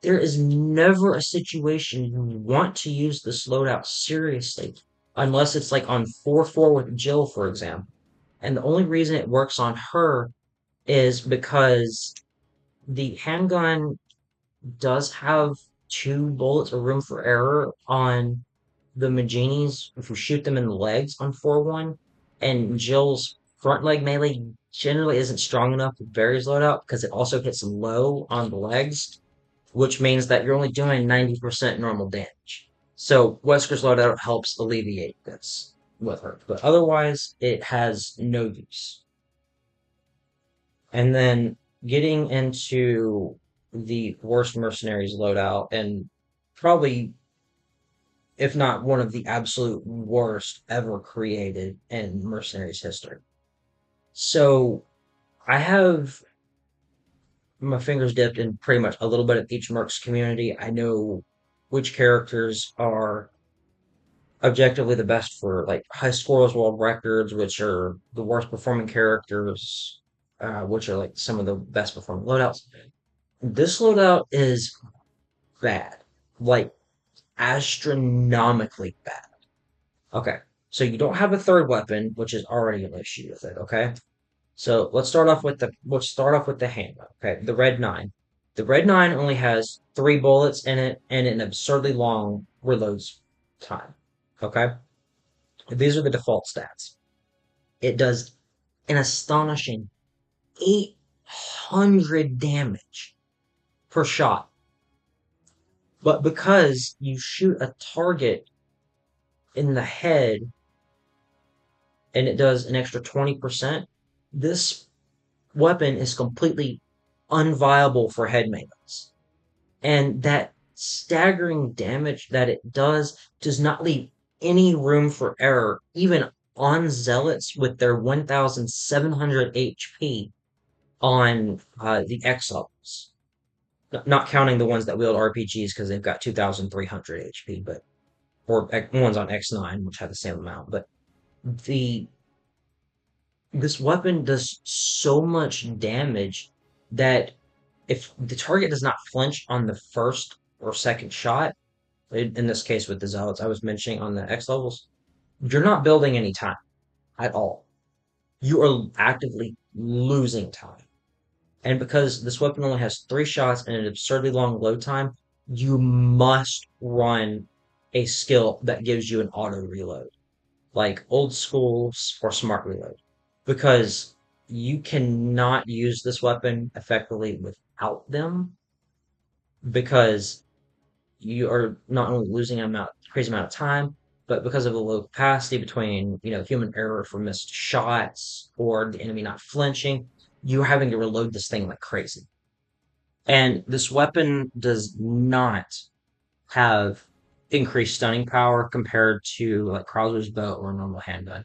There is never a situation you want to use this loadout seriously, unless it's like on 4-4 with Jill, for example. And the only reason it works on her is because the handgun does have two bullets of room for error on the Maginis if you shoot them in the legs on 4-1, and Jill's front leg melee generally isn't strong enough with Barry's loadout because it also hits low on the legs, which means that you're only doing 90% normal damage. So Wesker's loadout helps alleviate this with her, but otherwise it has no use. And then getting into the worst mercenaries loadout, and probably, if not one of the absolute worst ever created in mercenaries history. So I have my fingers dipped in pretty much a little bit of each Mercs community. I know which characters are objectively the best for like high scores, world records, which are the worst performing characters, which are like some of the best performing loadouts. This loadout is bad, like astronomically bad. Okay, so you don't have a third weapon, which is already an issue with it. Okay, so let's start off with the handgun. Okay, the Red 9. The Red 9 only has three bullets in it and an absurdly long reload time. Okay, these are the default stats. It does an astonishing 800 damage per shot, but because you shoot a target in the head and it does an extra 20%, this weapon is completely unviable for head melees. And that staggering damage that it does not leave any room for error, even on zealots with their 1,700 HP on the X levels. Not counting the ones that wield RPGs because they've got 2,300 HP, but or ones on X9 which have the same amount. But the this weapon does so much damage that if the target does not flinch on the first or second shot, in this case with the zealots I was mentioning on the X levels, you're not building any time at all. You are actively losing time. And because this weapon only has three shots and an absurdly long load time, you must run a skill that gives you an auto reload, like old school or smart reload, because you cannot use this weapon effectively without them because you are not only losing crazy amount of time, but because of the low capacity between human error for missed shots or the enemy not flinching, you're having to reload this thing like crazy. And this weapon does not have increased stunning power compared to like Krauser's bow or a normal handgun.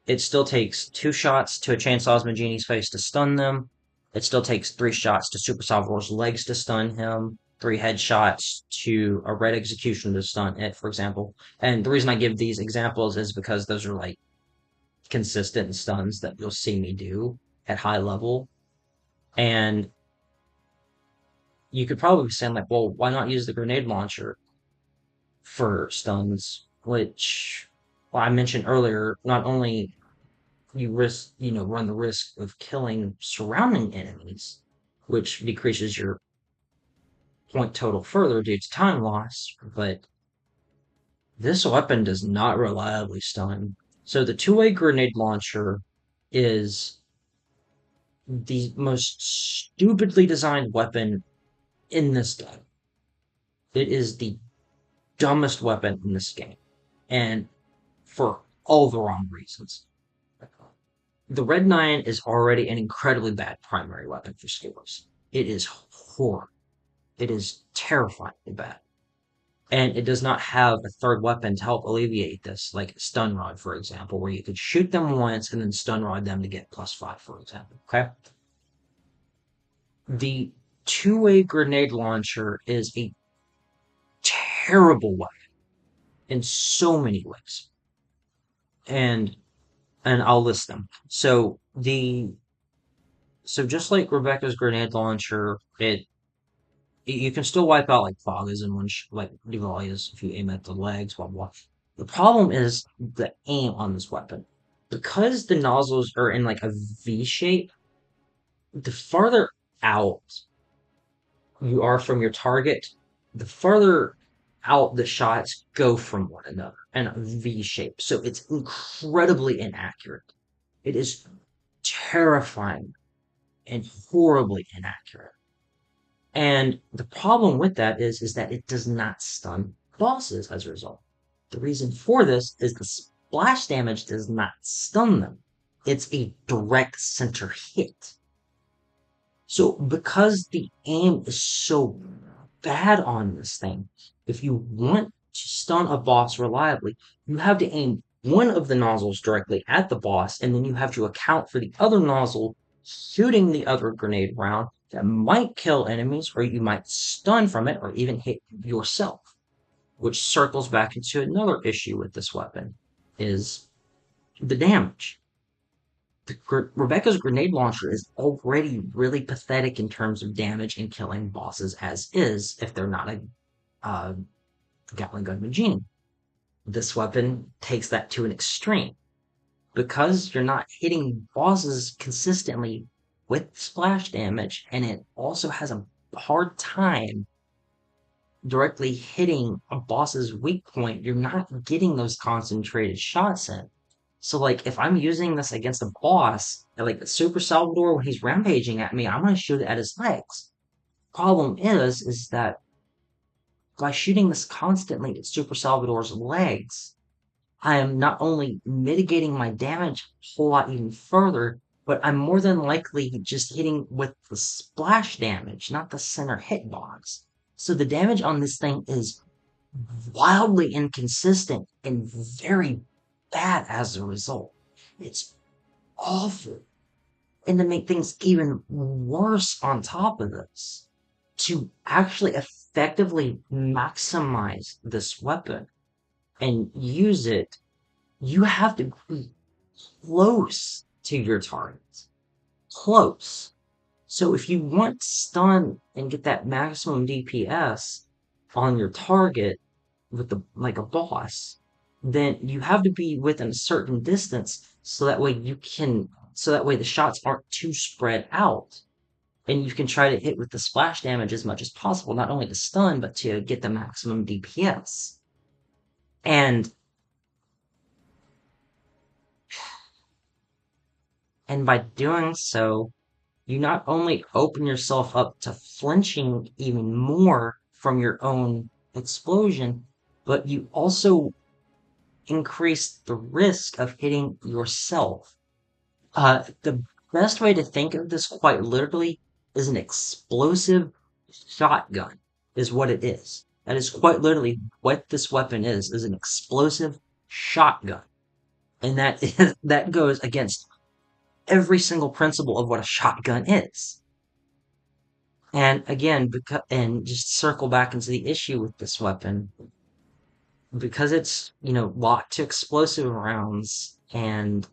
It still takes two shots to a Chainsaw's Magini's face to stun them. It still takes three shots to Super Salvador's legs to stun him. Three headshots to a Red Execution to stun it, for example. And the reason I give these examples is because those are like consistent stuns that you'll see me do at high level. And you could probably be saying like, well, why not use the grenade launcher for stuns? Which well, I mentioned earlier, not only run the risk of killing surrounding enemies, which decreases your point total further due to time loss, but this weapon does not reliably stun. So the two-way grenade launcher is the most stupidly designed weapon in this game. It is the dumbest weapon in this game, and for all the wrong reasons. The Red 9 is already an incredibly bad primary weapon for skillers. It is horrible. It is terrifyingly bad. And it does not have a third weapon to help alleviate this, like Stun Rod, for example, where you could shoot them once and then Stun Rod them to get +5, for example. Okay? The two-way grenade launcher is a terrible weapon in so many ways. And I'll list them. So just like Rebecca's grenade launcher, you can still wipe out like Faga's and like Duvalia's if you aim at the legs, blah blah. The problem is the aim on this weapon. Because the nozzles are in like a V shape, the farther out you are from your target, the farther out the shots go from one another in a V shape. So it's incredibly inaccurate. It is terrifying and horribly inaccurate. And the problem with that is that it does not stun bosses as a result. The reason for this is the splash damage does not stun them. It's a direct center hit. So because the aim is so bad on this thing, if you want to stun a boss reliably, you have to aim one of the nozzles directly at the boss, and then you have to account for the other nozzle shooting the other grenade round that might kill enemies, or you might stun from it, or even hit yourself. Which circles back into another issue with this weapon, is the damage. Rebecca's grenade launcher is already really pathetic in terms of damage and killing bosses as is, if they're not a Gatling gun machine. This weapon takes that to an extreme. Because you're not hitting bosses consistently with splash damage, and it also has a hard time directly hitting a boss's weak point, you're not getting those concentrated shots in. So, like, if I'm using this against a boss, like Super Salvador, when he's rampaging at me, I'm going to shoot it at his legs. Problem is that by shooting this constantly at Super Salvador's legs, I am not only mitigating my damage a whole lot even further, but I'm more than likely just hitting with the splash damage, not the center hitbox. So the damage on this thing is wildly inconsistent and very bad as a result. It's awful. And to make things even worse on top of this, to actually effectively maximize this weapon and use it, you have to be close to your target. Close. So if you want to stun and get that maximum DPS on your target with like a boss, then you have to be within a certain distance so that way the shots aren't too spread out. And you can try to hit with the splash damage as much as possible, not only to stun, but to get the maximum DPS. And by doing so, you not only open yourself up to flinching even more from your own explosion, but you also increase the risk of hitting yourself. The best way to think of this quite literally is an explosive shotgun, is what it is. That is quite literally what this weapon is an explosive shotgun. And that goes against every single principle of what a shotgun is. And again, and just circle back into the issue with this weapon, because it's, locked to explosive rounds, and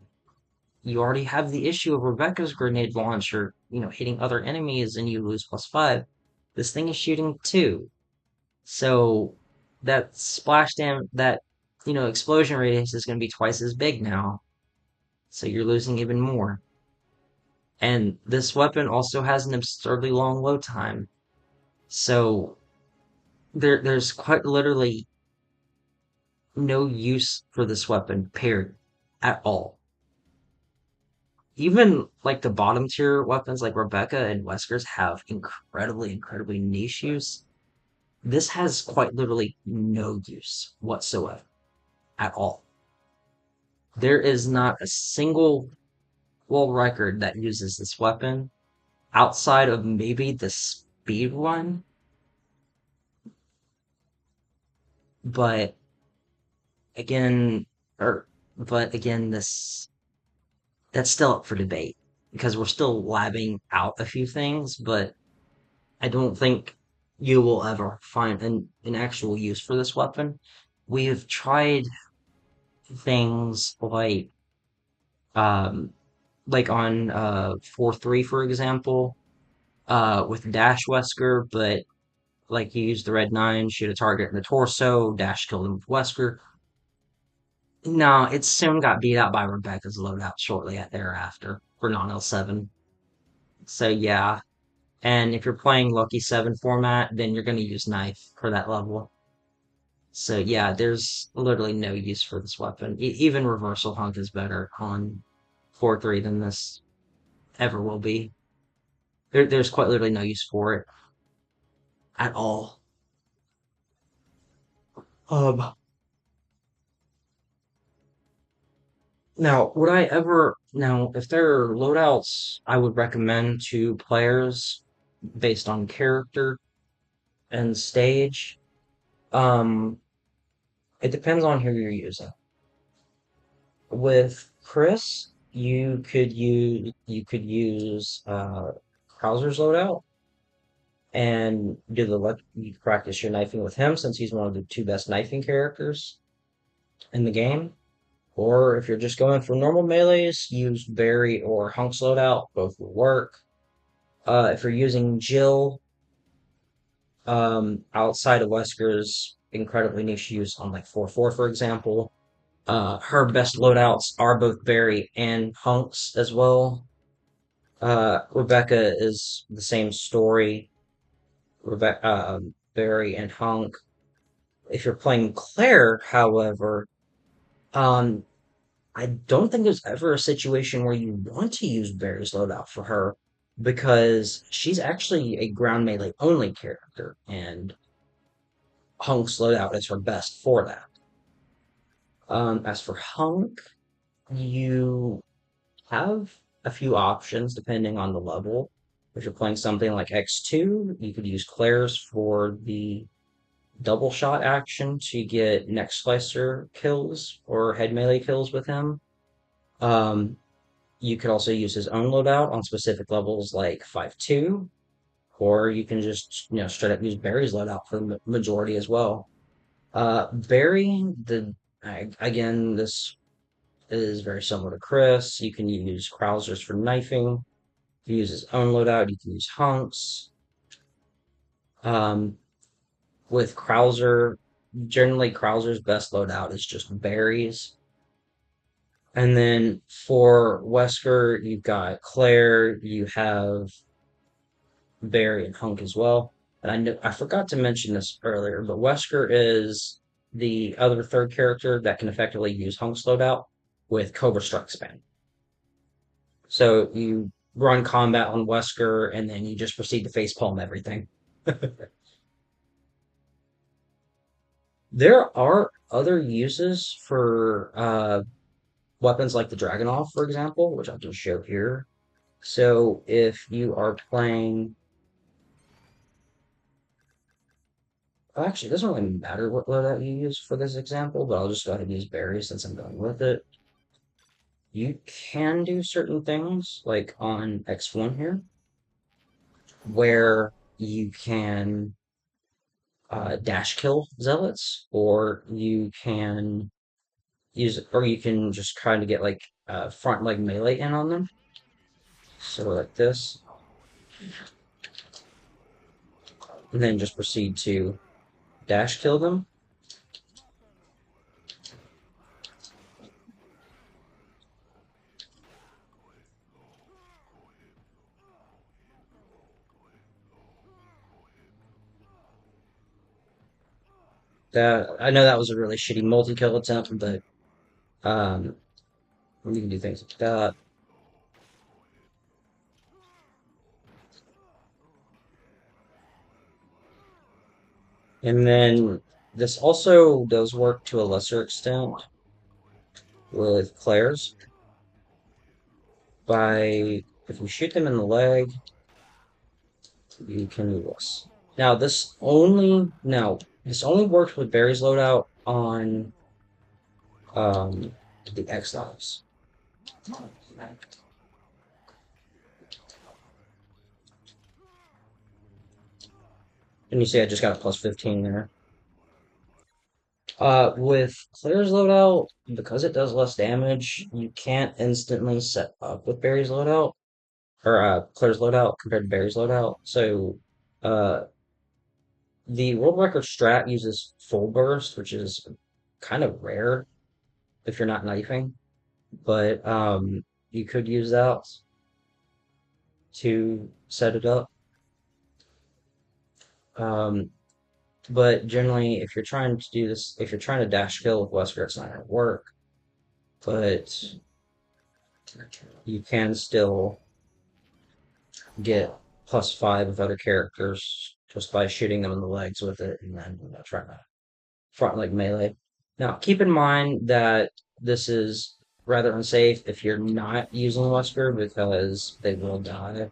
you already have the issue of Rebecca's grenade launcher, hitting other enemies and you lose +5. This thing is shooting 2. So that explosion radius is going to be twice as big now, so you're losing even more. And this weapon also has an absurdly long load time, so there's quite literally no use for this weapon, period, at all. Even like the bottom tier weapons like Rebecca and Wesker's have incredibly niche use. This has quite literally no use whatsoever at all. There is not a single world record that uses this weapon outside of maybe the speed one, but again, or but again, this that's still up for debate because we're still labbing out a few things, but I don't think you will ever find an actual use for this weapon. We have tried things um like on 4-3 for example, with Dash Wesker, but like you use the red nine, shoot a target in the torso, dash kill them with Wesker. No, it soon got beat out by Rebecca's loadout shortly thereafter for non L7. So yeah. And if you're playing Lucky 7 format, then you're gonna use knife for that level. So yeah, there's literally no use for this weapon. Even Reversal Hunk is better on 4-3 than this ever will be. There's quite literally no use for it at all. Um, now, if there are loadouts I would recommend to players based on character and stage, um, it depends on who you're using. With Chris, you could use Krauser's loadout and you practice your knifing with him since he's one of the two best knifing characters in the game. Or if you're just going for normal melees, use Barry or Hunk's loadout. Both will work. If you're using Jill, outside of Wesker's incredibly niche use on like 4-4, for example, her best loadouts are both Barry and Hunk's as well. Rebecca is the same story. Barry and Hunk. If you're playing Claire, however, um, I don't think there's ever a situation where you want to use Barry's loadout for her because she's actually a ground melee only character, and Hunk's loadout is her best for that. As for Hunk, you have a few options depending on the level. If you're playing something like X2, you could use Claire's for the double shot action to get neck slicer kills or head melee kills with him. Um, you could also use his own loadout on specific levels like 5-2, or you can just straight up use Barry's loadout for the majority as well. Barry, again, this is very similar to Chris. You can use Krauser's for knifing. You can use his own loadout. You can use Hunks. Um, with Krauser, generally Krauser's best loadout is just Barry's. And then for Wesker, you've got Claire, you have Barry and Hunk as well. And I forgot to mention this earlier, but Wesker is the other third character that can effectively use Hunk's loadout with Cobra Strike Span. So you run combat on Wesker, and then you just proceed to facepalm everything. There are other uses for weapons like the Dragonov, for example, which I'll just show here. So if you are playing, actually, it doesn't really matter what loadout you use for this example, but I'll just go ahead and use Barry since I'm going with it. You can do certain things, like on X1 here, where you can dash kill zealots, or you can just try to get like front leg melee in on them. So like this, and then just proceed to dash kill them. That I know that was a really shitty multi-kill attempt, but um, you can do things like that. And then this also does work to a lesser extent with players by if you shoot them in the leg, you can do this. Now this only works with Barry's loadout on um the X levels. And you see I just got a plus 15 there. With Claire's loadout, because it does less damage, you can't instantly set up with Barry's loadout or Claire's loadout compared to Barry's loadout. So, uh, the world record strat uses full burst, which is kind of rare if you're not knifing, but you could use that to set it up. Um, but generally, if you're trying to do this, if you're trying to dash kill with Wesker, it's not going to work. But you can still get +5 with other characters just by shooting them in the legs with it and then trying to front like melee. Now, keep in mind that this is rather unsafe if you're not using Wesker because they will die.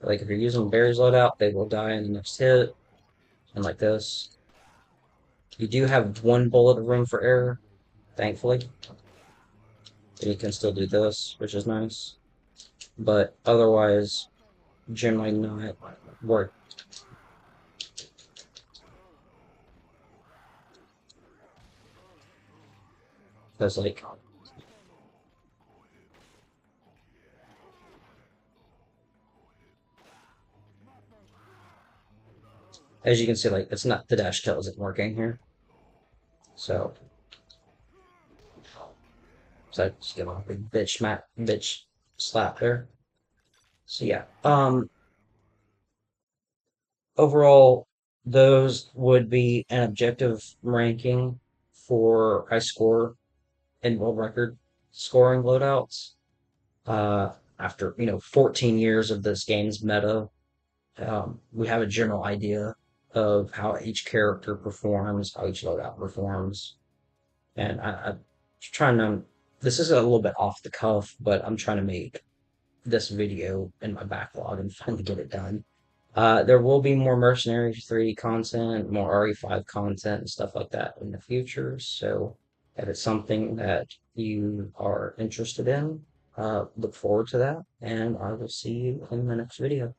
Like if you're using Barry's loadout, they will die in the next hit, and like this. You do have one bullet of room for error, thankfully. And you can still do this, which is nice. But otherwise, generally not work. Because like as you can see, like it's not the dash kill isn't working here. So I just give a big bitch slap there. So yeah. Overall, those would be an objective ranking for high score and world record scoring loadouts. After 14 years of this game's meta, we have a general idea of how each character performs, how each loadout performs, and I'm trying to. This is a little bit off the cuff, but I'm trying to make this video in my backlog and finally get it done. There will be more Mercenaries 3 content, more RE5 content, and stuff like that in the future. So if it's something that you are interested in, look forward to that, and I will see you in the next video.